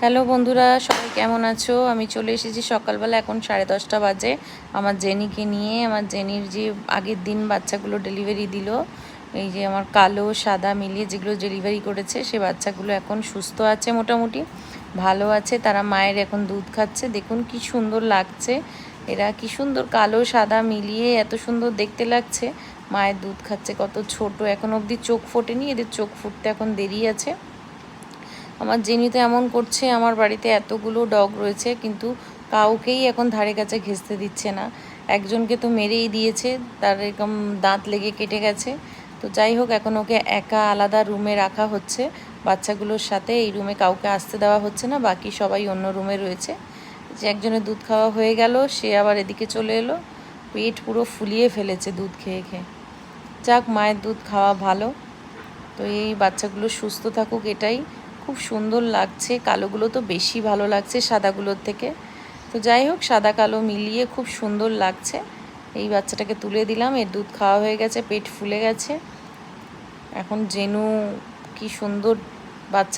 Hello বন্ধুরা, সবাই কেমন আছো? আমি চলে এসেছি সকালবেলা, এখন 10:30 বাজে। আমার জেনিকে নিয়ে, আমার জেনির যে আগের দিন বাচ্চাগুলো ডেলিভারি দিল, এই যে আমার কালো সাদা মিলিয়ে যেগুলো ডেলিভারি করেছে, সে বাচ্চাগুলো এখন সুস্থ আছে, মোটামুটি ভালো আছে। তারা মায়ের এখন দুধ খাচ্ছে। দেখুন কি সুন্দর লাগছে, এরা কি সুন্দর কালো সাদা মিলিয়ে এত সুন্দর দেখতে লাগছে। মায়ের দুধ খাচ্ছে, কত ছোট, এখন অবধি চোখ ফোটেনি, এদের চোখ ফুটতে এখন দেরি আছে। আমার জেনি তো এমন করছে, আমার বাড়িতে এতগুলো ডগ রয়েছে কিন্তু কাউকেই এখন ধারে কাছে ঘেঁষতে দিচ্ছে না। একজনকে তো মেরেই দিয়েছে, তার এরকম দাঁত লেগে কেটে গেছে। তো যাই হোক, এখন ওকে একা আলাদা রুমে রাখা হচ্ছে বাচ্চাগুলোর সাথে। এই রুমে কাউকে আসতে দেওয়া হচ্ছে না, বাকি সবাই অন্য রুমে রয়েছে। যে একজনের দুধ খাওয়া হয়ে গেল, সে আবার এদিকে চলে এলো, পেট পুরো ফুলিয়ে ফেলেছে দুধ খেয়ে খেয়ে। যাক, মায়ের দুধ খাওয়া ভালো। তো এই বাচ্চাগুলো সুস্থ থাকুক, এটাই। খুব সুন্দর লাগছে, কালোগুলো তো বেশি ভালো লাগছে সাদাগুলোর থেকে। তো যাই হোক, সাদা কালো মিলিয়ে খুব সুন্দর লাগছে। এই বাচ্চাটাকে তুলে দিলাম, এর দুধ খাওয়া হয়ে গেছে, পেট ফুলে গেছে। এখন জেনু কি সুন্দর বাচ্চা।